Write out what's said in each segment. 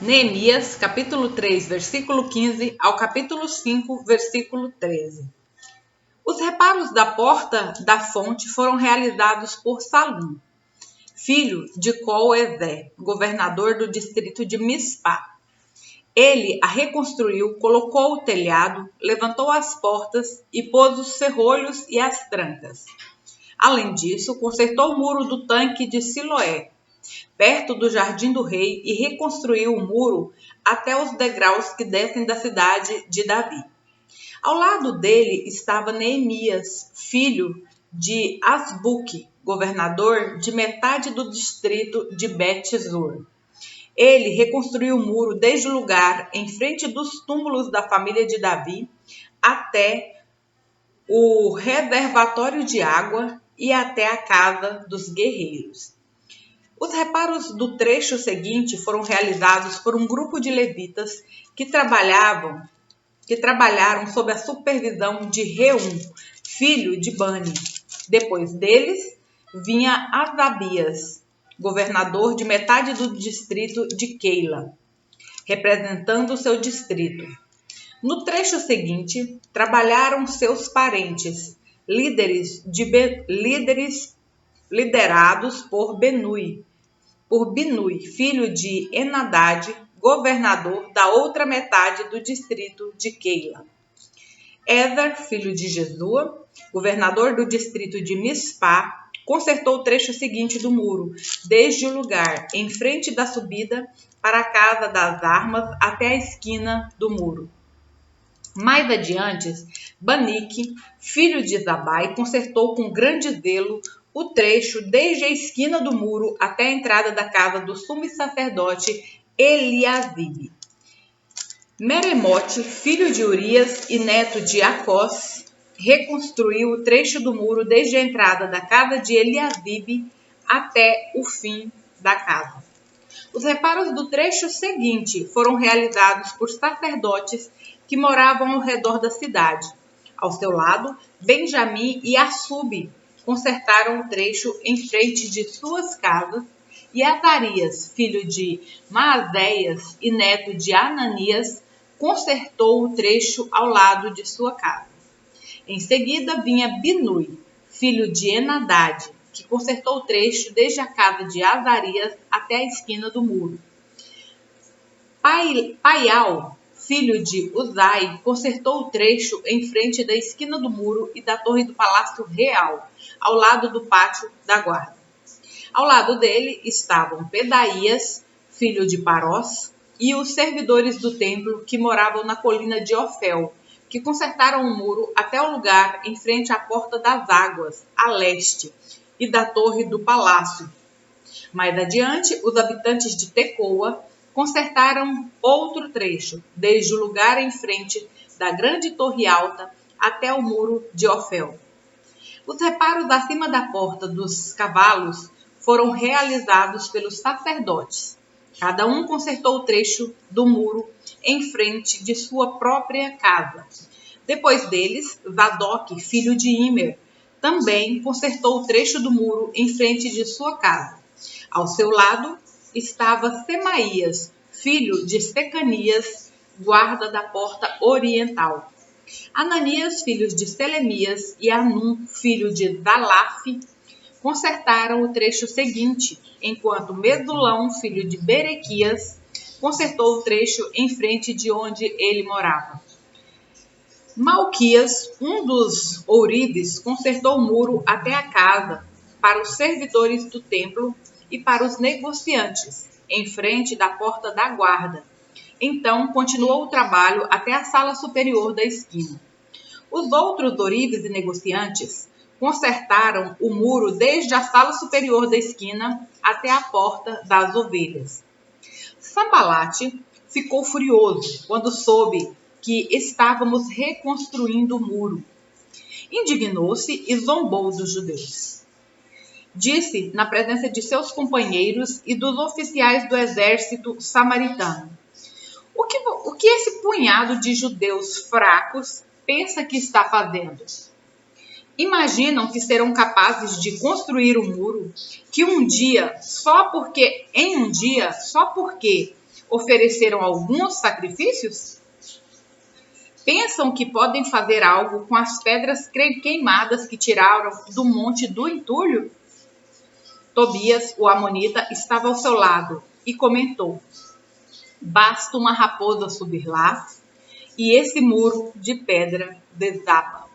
Neemias, capítulo 3, versículo 15 ao capítulo 5, versículo 13. Os reparos da porta da fonte foram realizados por Salum, filho de Col-Ezé, governador do distrito de Mispá. Ele a reconstruiu, colocou o telhado, levantou as portas e pôs os ferrolhos e as trancas. Além disso, consertou o muro do tanque de Siloé, perto do Jardim do Rei, e reconstruiu o muro até os degraus que descem da cidade de Davi. Ao lado dele estava Neemias, filho de Asbuque, governador de metade do distrito de Bet-Zur. Ele reconstruiu o muro desde o lugar em frente dos túmulos da família de Davi até o reservatório de água e até a casa dos guerreiros. Os reparos do trecho seguinte foram realizados por um grupo de levitas que trabalharam sob a supervisão de Reum, filho de Bani. Depois deles vinha Asabias, governador de metade do distrito de Keila, representando o seu distrito. No trecho seguinte, trabalharam seus parentes, liderados por Binui, filho de Enadad, governador da outra metade do distrito de Keila. Ezer, filho de Jesua, governador do distrito de Mispá, consertou o trecho seguinte do muro, desde o lugar em frente da subida para a casa das armas até a esquina do muro. Mais adiante, Banique, filho de Zabai, consertou com grande zelo o trecho desde a esquina do muro até a entrada da casa do sumo sacerdote Eliasibe. Meremote, filho de Urias e neto de Acós, reconstruiu o trecho do muro desde a entrada da casa de Eliasibe até o fim da casa. Os reparos do trecho seguinte foram realizados por sacerdotes que moravam ao redor da cidade. Ao seu lado, Benjamim e Assube consertaram o trecho em frente de suas casas, e Azarias, filho de Maazéias e neto de Ananias, consertou o trecho ao lado de sua casa. Em seguida vinha Binui, filho de Enadad, que consertou o trecho desde a casa de Azarias até a esquina do muro. Paial, filho de Uzai, consertou o trecho em frente da esquina do muro e da torre do Palácio Real, ao lado do pátio da guarda. Ao lado dele estavam Pedaías, filho de Parós, e os servidores do templo que moravam na colina de Ofel, que consertaram o muro até o lugar em frente à Porta das Águas, a leste, e da torre do palácio. Mais adiante, os habitantes de Tecoa consertaram outro trecho, desde o lugar em frente da grande torre alta até o muro de Ofel. Os reparos acima da porta dos cavalos foram realizados pelos sacerdotes. Cada um consertou o trecho do muro em frente de sua própria casa. Depois deles, Zadok, filho de Imer, também consertou o trecho do muro em frente de sua casa. Ao seu lado estava Semaías, filho de Secanias, guarda da porta oriental. Ananias, filho de Selemias, e Anum, filho de Zalaf, consertaram o trecho seguinte, enquanto Mesulão, filho de Berequias, consertou o trecho em frente de onde ele morava. Malquias, um dos ourives, consertou o muro até a casa para os servidores do templo e para os negociantes, em frente da porta da guarda. Então, continuou o trabalho até a sala superior da esquina. Os outros ourives e negociantes consertaram o muro desde a sala superior da esquina até a porta das ovelhas. Sambalate ficou furioso quando soube que estávamos reconstruindo o muro. Indignou-se e zombou dos judeus. Disse na presença de seus companheiros e dos oficiais do exército samaritano: O que esse punhado de judeus fracos pensa que está fazendo? Imaginam que serão capazes de construir um muro que só porque ofereceram alguns sacrifícios? Pensam que podem fazer algo com as pedras queimadas que tiraram do monte do entulho? Tobias, o amonita, estava ao seu lado e comentou: basta uma raposa subir lá e esse muro de pedra desaba.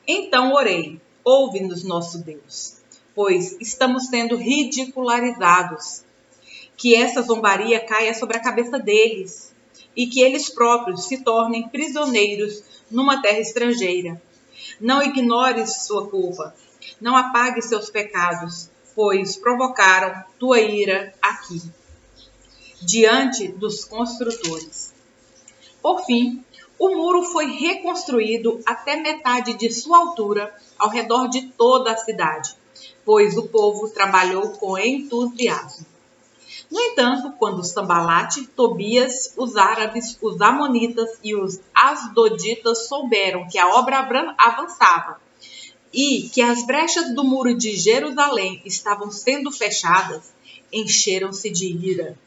Então orei: ouve-nos, nosso Deus, pois estamos sendo ridicularizados. Que essa zombaria caia sobre a cabeça deles e que eles próprios se tornem prisioneiros numa terra estrangeira. Não ignores sua culpa, não apague seus pecados, pois provocaram tua ira aqui, diante dos construtores. Por fim, o muro foi reconstruído até metade de sua altura ao redor de toda a cidade, pois o povo trabalhou com entusiasmo. No entanto, quando Sambalate, Tobias, os árabes, os amonitas e os asdoditas souberam que a obra avançava e que as brechas do muro de Jerusalém estavam sendo fechadas, encheram-se de ira.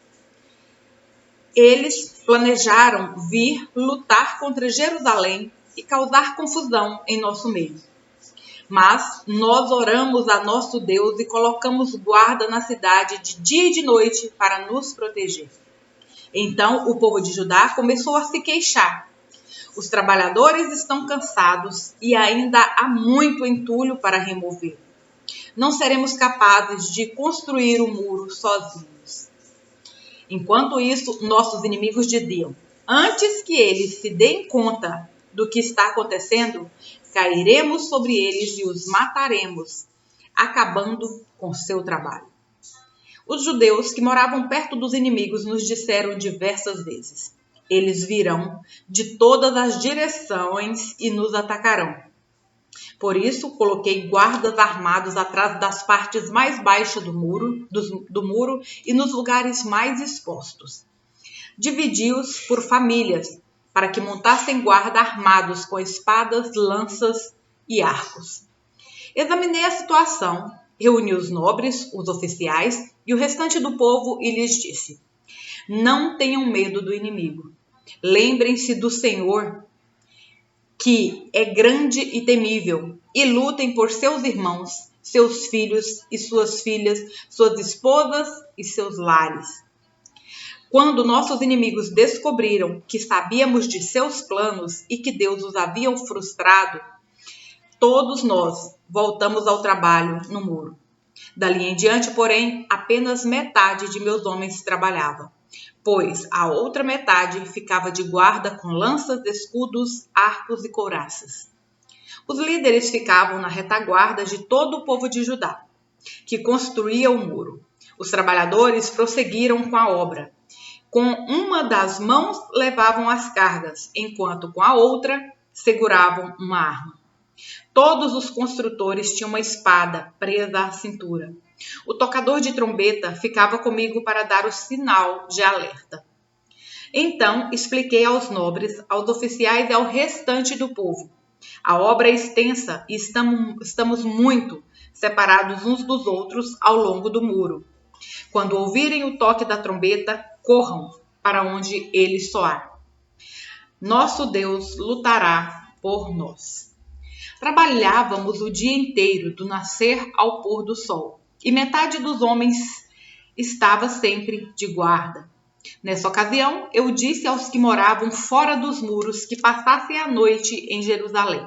Eles planejaram vir lutar contra Jerusalém e causar confusão em nosso meio. Mas nós oramos a nosso Deus e colocamos guarda na cidade de dia e de noite para nos proteger. Então o povo de Judá começou a se queixar. Os trabalhadores estão cansados e ainda há muito entulho para remover. Não seremos capazes de construir o muro sozinhos. Enquanto isso, nossos inimigos diziam: antes que eles se deem conta do que está acontecendo, cairemos sobre eles e os mataremos, acabando com seu trabalho. Os judeus que moravam perto dos inimigos nos disseram diversas vezes: eles virão de todas as direções e nos atacarão. Por isso, coloquei guardas armados atrás das partes mais baixas do muro e nos lugares mais expostos. Dividi-os por famílias, para que montassem guarda armados com espadas, lanças e arcos. Examinei a situação, reuni os nobres, os oficiais e o restante do povo e lhes disse: não tenham medo do inimigo. Lembrem-se do Senhor, que é grande e temível, e lutem por seus irmãos, seus filhos e suas filhas, suas esposas e seus lares. Quando nossos inimigos descobriram que sabíamos de seus planos e que Deus os havia frustrado, todos nós voltamos ao trabalho no muro. Dali em diante, porém, apenas metade de meus homens trabalhava, pois a outra metade ficava de guarda com lanças, escudos, arcos e couraças. Os líderes ficavam na retaguarda de todo o povo de Judá, que construía o muro. Os trabalhadores prosseguiram com a obra. Com uma das mãos levavam as cargas, enquanto com a outra seguravam uma arma. Todos os construtores tinham uma espada presa à cintura. O tocador de trombeta ficava comigo para dar o sinal de alerta. Então expliquei aos nobres, aos oficiais e ao restante do povo: a obra é extensa e estamos muito separados uns dos outros ao longo do muro. Quando ouvirem o toque da trombeta, corram para onde ele soar. Nosso Deus lutará por nós. Trabalhávamos o dia inteiro, do nascer ao pôr do sol, e metade dos homens estava sempre de guarda. Nessa ocasião, eu disse aos que moravam fora dos muros que passassem a noite em Jerusalém.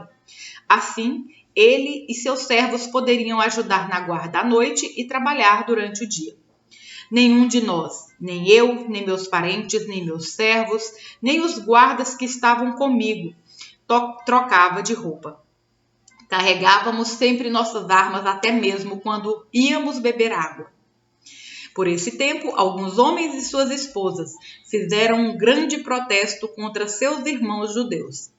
Assim, ele e seus servos poderiam ajudar na guarda à noite e trabalhar durante o dia. Nenhum de nós, nem eu, nem meus parentes, nem meus servos, nem os guardas que estavam comigo, trocava de roupa. Carregávamos sempre nossas armas, até mesmo quando íamos beber água. Por esse tempo, alguns homens e suas esposas fizeram um grande protesto contra seus irmãos judeus.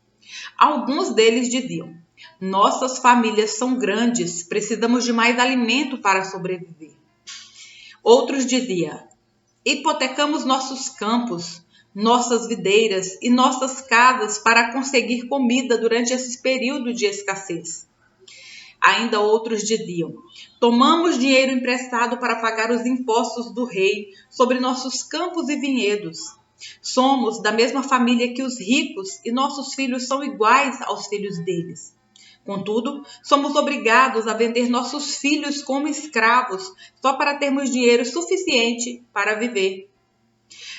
Alguns deles diziam: nossas famílias são grandes, precisamos de mais alimento para sobreviver. Outros diziam: hipotecamos nossos campos, nossas videiras e nossas casas para conseguir comida durante esse período de escassez. Ainda outros diziam: tomamos dinheiro emprestado para pagar os impostos do rei sobre nossos campos e vinhedos. Somos da mesma família que os ricos e nossos filhos são iguais aos filhos deles. Contudo, somos obrigados a vender nossos filhos como escravos só para termos dinheiro suficiente para viver.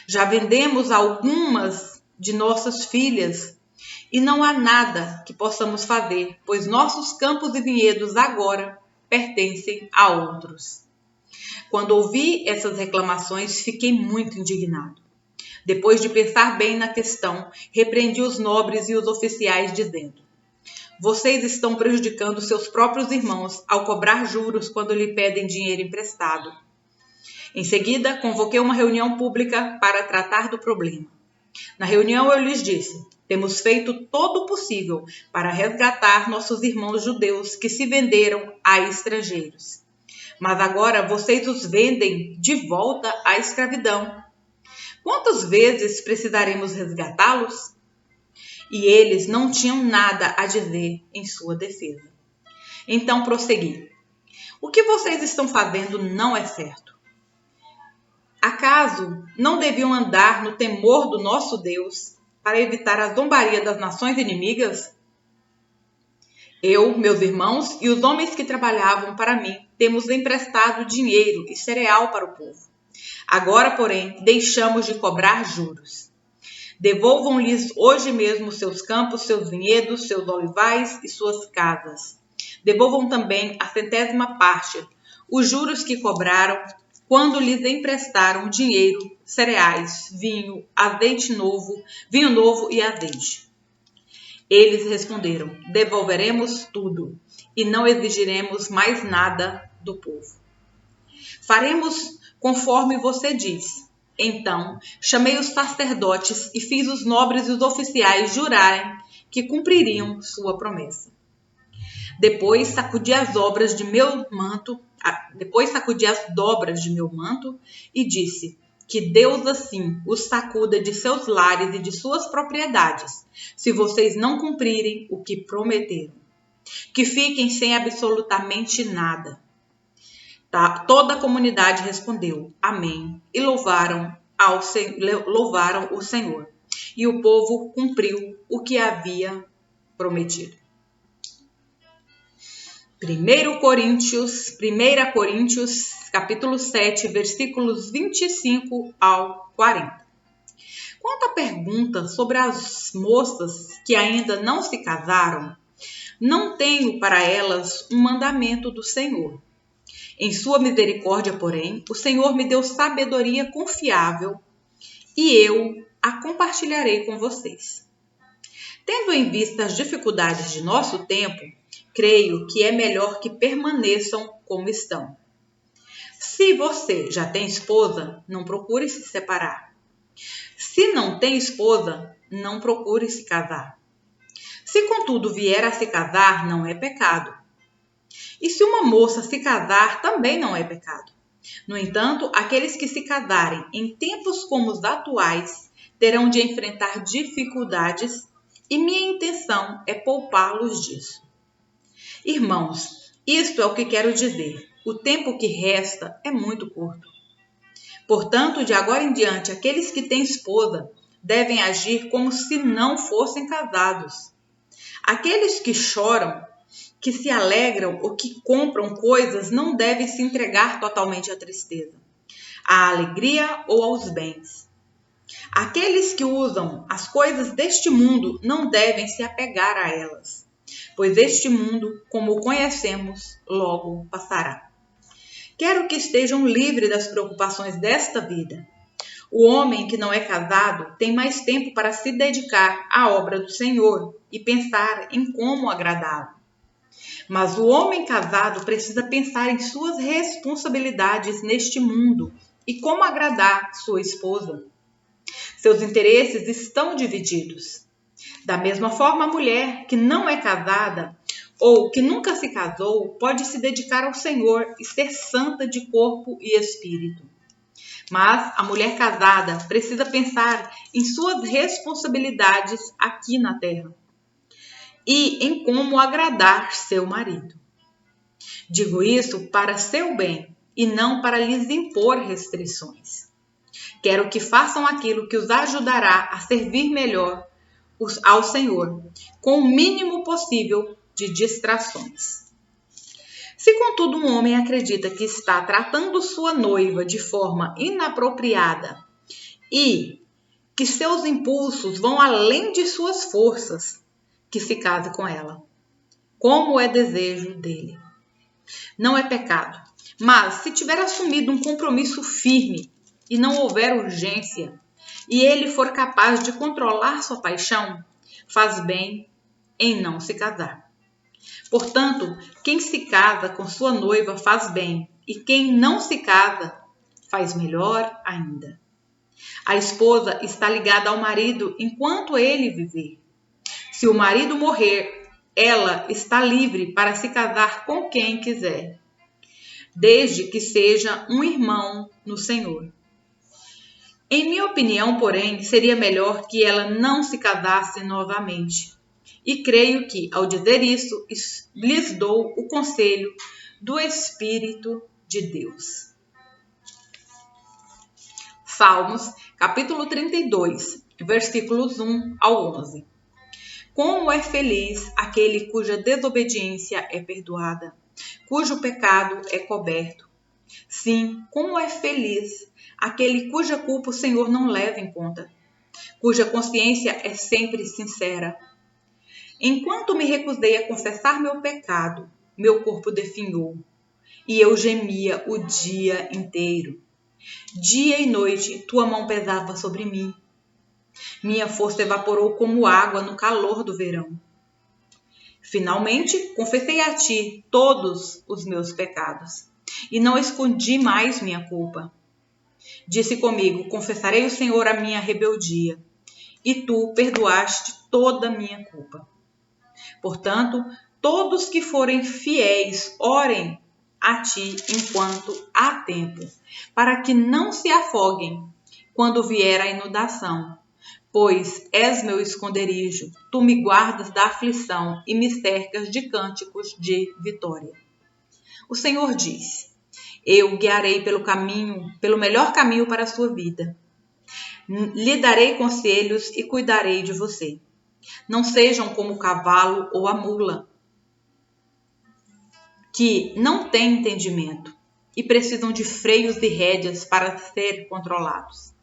Já vendemos algumas de nossas filhas e não há nada que possamos fazer, pois nossos campos e vinhedos agora pertencem a outros. Quando ouvi essas reclamações, fiquei muito indignado. Depois de pensar bem na questão, repreendi os nobres e os oficiais, dizendo: vocês estão prejudicando seus próprios irmãos ao cobrar juros quando lhe pedem dinheiro emprestado. Em seguida, convoquei uma reunião pública para tratar do problema. Na reunião eu lhes disse: temos feito todo o possível para resgatar nossos irmãos judeus que se venderam a estrangeiros. Mas agora vocês os vendem de volta à escravidão. Quantas vezes precisaremos resgatá-los? E eles não tinham nada a dizer em sua defesa. Então prossegui: o que vocês estão fazendo não é certo. Acaso não deviam andar no temor do nosso Deus para evitar a zombaria das nações inimigas? Eu, meus irmãos e os homens que trabalhavam para mim temos emprestado dinheiro e cereal para o povo. Agora, porém, deixamos de cobrar juros. Devolvam-lhes hoje mesmo seus campos, seus vinhedos, seus olivais e suas casas. Devolvam também a 100ª parte, os juros que cobraram quando lhes emprestaram dinheiro, cereais, vinho, vinho novo e azeite. Eles responderam: devolveremos tudo e não exigiremos mais nada do povo. Faremos conforme você diz. Então, chamei os sacerdotes e fiz os nobres e os oficiais jurarem que cumpririam sua promessa. Depois sacudi as dobras de meu manto e disse: que Deus assim os sacuda de seus lares e de suas propriedades, se vocês não cumprirem o que prometeram. Que fiquem sem absolutamente nada. Toda a comunidade respondeu: amém, e louvaram o Senhor. E o povo cumpriu o que havia prometido. 1 Coríntios, capítulo 7, versículos 25 ao 40. Quanto à pergunta sobre as moças que ainda não se casaram, não tenho para elas um mandamento do Senhor. Em sua misericórdia, porém, o Senhor me deu sabedoria confiável e eu a compartilharei com vocês. Tendo em vista as dificuldades de nosso tempo, creio que é melhor que permaneçam como estão. Se você já tem esposa, não procure se separar. Se não tem esposa, não procure se casar. Se contudo vier a se casar, não é pecado. E se uma moça se casar, também não é pecado. No entanto, aqueles que se casarem em tempos como os atuais terão de enfrentar dificuldades e minha intenção é poupá-los disso. Irmãos, isto é o que quero dizer. O tempo que resta é muito curto. Portanto, de agora em diante, aqueles que têm esposa devem agir como se não fossem casados. Aqueles que choram, que se alegram ou que compram coisas não devem se entregar totalmente à tristeza, à alegria ou aos bens. Aqueles que usam as coisas deste mundo não devem se apegar a elas, pois este mundo, como o conhecemos, logo passará. Quero que estejam livres das preocupações desta vida. O homem que não é casado tem mais tempo para se dedicar à obra do Senhor e pensar em como agradá-lo. Mas o homem casado precisa pensar em suas responsabilidades neste mundo e como agradar sua esposa. Seus interesses estão divididos. Da mesma forma, a mulher que não é casada ou que nunca se casou pode se dedicar ao Senhor e ser santa de corpo e espírito. Mas a mulher casada precisa pensar em suas responsabilidades aqui na terra e em como agradar seu marido. Digo isso para seu bem e não para lhes impor restrições. Quero que façam aquilo que os ajudará a servir melhor ao Senhor, com o mínimo possível de distrações. Se, contudo, um homem acredita que está tratando sua noiva de forma inapropriada e que seus impulsos vão além de suas forças, que se case com ela, como é desejo dele. Não é pecado, mas se tiver assumido um compromisso firme e não houver urgência, e ele for capaz de controlar sua paixão, faz bem em não se casar. Portanto, quem se casa com sua noiva faz bem, e quem não se casa faz melhor ainda. A esposa está ligada ao marido enquanto ele viver. Se o marido morrer, ela está livre para se casar com quem quiser, desde que seja um irmão no Senhor. Em minha opinião, porém, seria melhor que ela não se casasse novamente. E creio que, ao dizer isso, lhes dou o conselho do Espírito de Deus. Salmos, capítulo 32, versículos 1 ao 11. Como é feliz aquele cuja desobediência é perdoada, cujo pecado é coberto. Sim, como é feliz aquele cuja culpa o Senhor não leva em conta, cuja consciência é sempre sincera. Enquanto me recusei a confessar meu pecado, meu corpo definhou, e eu gemia o dia inteiro. Dia e noite tua mão pesava sobre mim. Minha força evaporou como água no calor do verão. Finalmente, confessei a ti todos os meus pecados, e não escondi mais minha culpa. Disse comigo, confessarei ao Senhor a minha rebeldia, e tu perdoaste toda a minha culpa. Portanto, todos que forem fiéis, orem a ti enquanto há tempo, para que não se afoguem quando vier a inundação. Pois és meu esconderijo, tu me guardas da aflição e me cercas de cânticos de vitória. O Senhor diz, eu guiarei pelo melhor caminho para a sua vida. Lhe darei conselhos e cuidarei de você. Não sejam como o cavalo ou a mula, que não têm entendimento e precisam de freios e rédeas para ser controlados.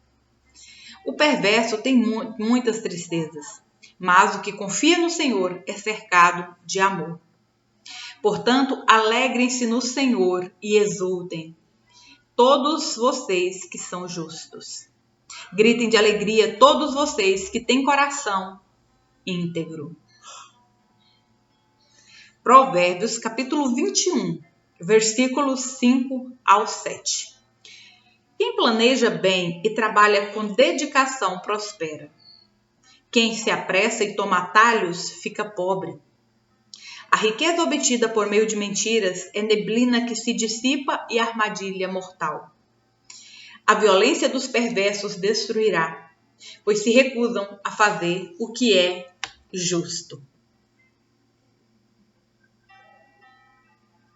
O perverso tem muitas tristezas, mas o que confia no Senhor é cercado de amor. Portanto, alegrem-se no Senhor e exultem, todos vocês que são justos. Gritem de alegria todos vocês que têm coração íntegro. Provérbios, capítulo 21, versículos 5 ao 7. Quem planeja bem e trabalha com dedicação prospera. Quem se apressa e toma atalhos fica pobre. A riqueza obtida por meio de mentiras é neblina que se dissipa e armadilha mortal. A violência dos perversos destruirá, pois se recusam a fazer o que é justo.